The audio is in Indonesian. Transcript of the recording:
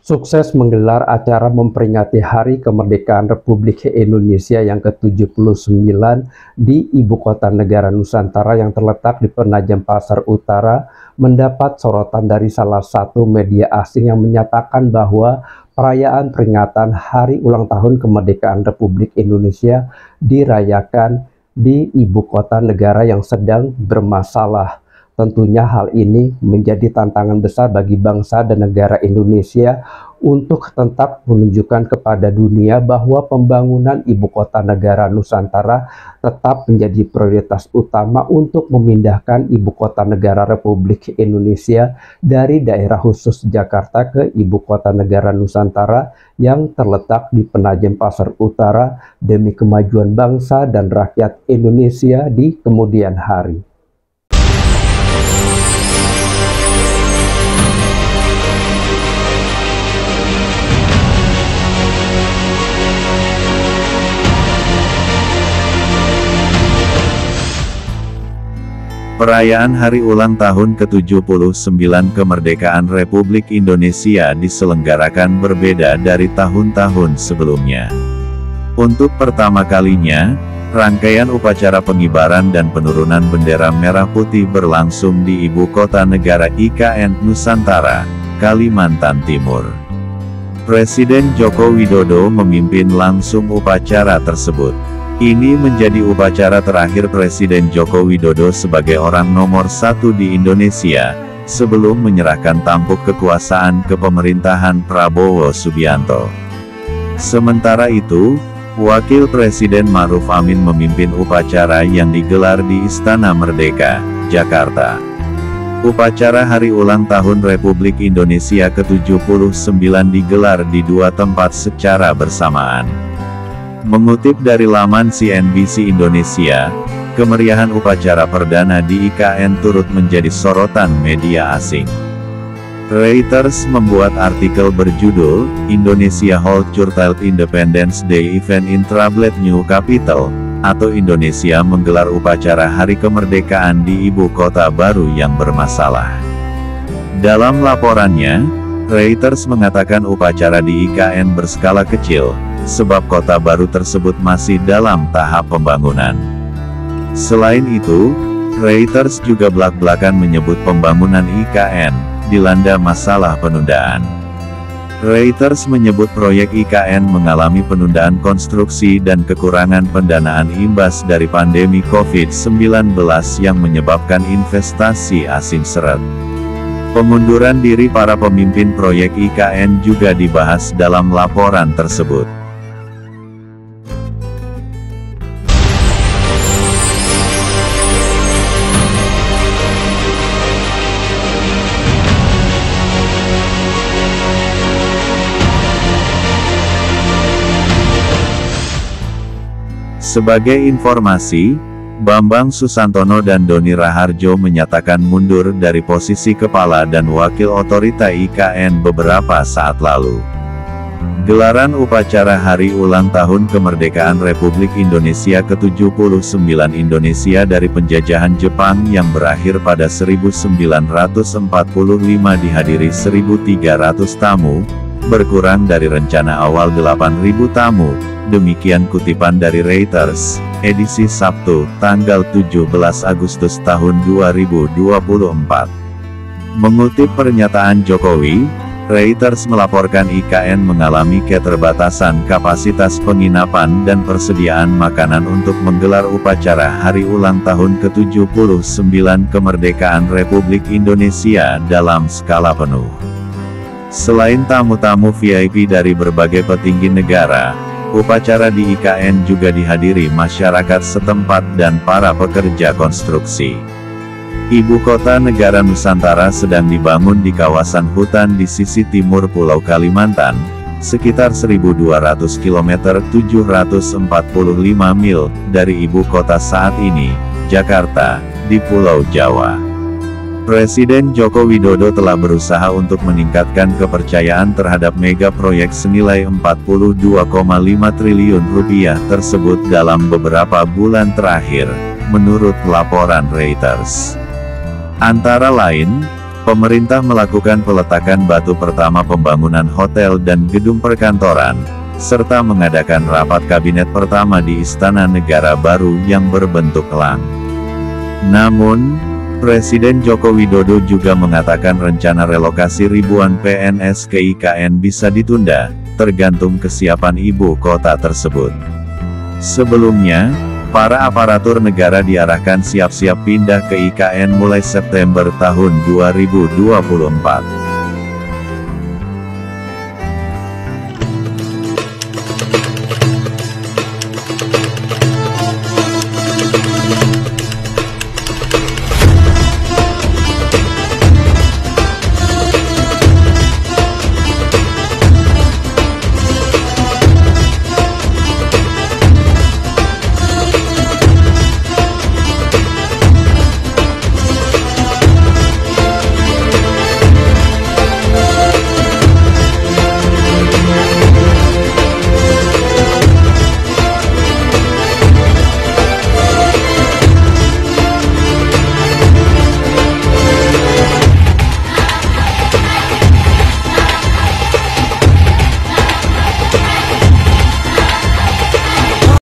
Sukses menggelar acara memperingati Hari Kemerdekaan Republik Indonesia yang ke-79 di Ibu Kota Negara Nusantara yang terletak di Penajam Pasar Utara mendapat sorotan dari salah satu media asing yang menyatakan bahwa perayaan peringatan Hari Ulang Tahun Kemerdekaan Republik Indonesia dirayakan di Ibu Kota Negara yang sedang bermasalah. Tentunya hal ini menjadi tantangan besar bagi bangsa dan negara Indonesia untuk tetap menunjukkan kepada dunia bahwa pembangunan Ibu Kota Negara Nusantara tetap menjadi prioritas utama untuk memindahkan Ibu Kota Negara Republik Indonesia dari daerah khusus Jakarta ke Ibu Kota Negara Nusantara yang terletak di Penajam Pasar Utara demi kemajuan bangsa dan rakyat Indonesia di kemudian hari. Perayaan Hari Ulang Tahun ke-79 Kemerdekaan Republik Indonesia diselenggarakan berbeda dari tahun-tahun sebelumnya. Untuk pertama kalinya, rangkaian upacara pengibaran dan penurunan bendera merah putih berlangsung di Ibu Kota Negara IKN Nusantara, Kalimantan Timur. Presiden Joko Widodo memimpin langsung upacara tersebut. Ini menjadi upacara terakhir Presiden Joko Widodo sebagai orang nomor 1 di Indonesia, sebelum menyerahkan tampuk kekuasaan ke pemerintahan Prabowo Subianto. Sementara itu, Wakil Presiden Ma'ruf Amin memimpin upacara yang digelar di Istana Merdeka, Jakarta. Upacara Hari Ulang Tahun Republik Indonesia ke-79 digelar di dua tempat secara bersamaan. Mengutip dari laman CNBC Indonesia, kemeriahan upacara perdana di IKN turut menjadi sorotan media asing. Reuters membuat artikel berjudul, Indonesia Hold Curtailed Independence Day Event in Troubled New Capital, atau Indonesia menggelar upacara Hari Kemerdekaan di Ibu Kota Baru yang bermasalah. Dalam laporannya, Reuters mengatakan upacara di IKN berskala kecil, sebab kota baru tersebut masih dalam tahap pembangunan. Selain itu, Reuters juga belak-belakan menyebut pembangunan IKN dilanda masalah penundaan. Reuters menyebut proyek IKN mengalami penundaan konstruksi dan kekurangan pendanaan imbas dari pandemi COVID-19 yang menyebabkan investasi asing seret. Pengunduran diri para pemimpin proyek IKN juga dibahas dalam laporan tersebut. Sebagai informasi, Bambang Susantono dan Doni Raharjo menyatakan mundur dari posisi kepala dan wakil otorita IKN beberapa saat lalu. Gelaran upacara Hari Ulang Tahun Kemerdekaan Republik Indonesia ke-79 Indonesia dari penjajahan Jepang yang berakhir pada 1945 dihadiri 1.300 tamu, berkurang dari rencana awal 8.000 tamu. Demikian kutipan dari Reuters, edisi Sabtu, tanggal 17 Agustus tahun 2024. Mengutip pernyataan Jokowi, Reuters melaporkan IKN mengalami keterbatasan kapasitas penginapan dan persediaan makanan untuk menggelar upacara Hari Ulang Tahun ke-79 Kemerdekaan Republik Indonesia dalam skala penuh. Selain tamu-tamu VIP dari berbagai petinggi negara, upacara di IKN juga dihadiri masyarakat setempat dan para pekerja konstruksi. Ibu Kota Negara Nusantara sedang dibangun di kawasan hutan di sisi timur Pulau Kalimantan, sekitar 1.200 km (745 mil) dari ibu kota saat ini, Jakarta, di Pulau Jawa. Presiden Joko Widodo telah berusaha untuk meningkatkan kepercayaan terhadap mega proyek senilai 42,5 triliun rupiah tersebut dalam beberapa bulan terakhir, menurut laporan Reuters. Antara lain, Pemerintah melakukan peletakan batu pertama pembangunan hotel dan gedung perkantoran, serta mengadakan rapat kabinet pertama di Istana Negara baru yang berbentuk elang. Namun, Presiden Joko Widodo juga mengatakan rencana relokasi ribuan PNS ke IKN bisa ditunda, tergantung kesiapan ibu kota tersebut. Sebelumnya, para aparatur negara diarahkan siap-siap pindah ke IKN mulai September tahun 2024.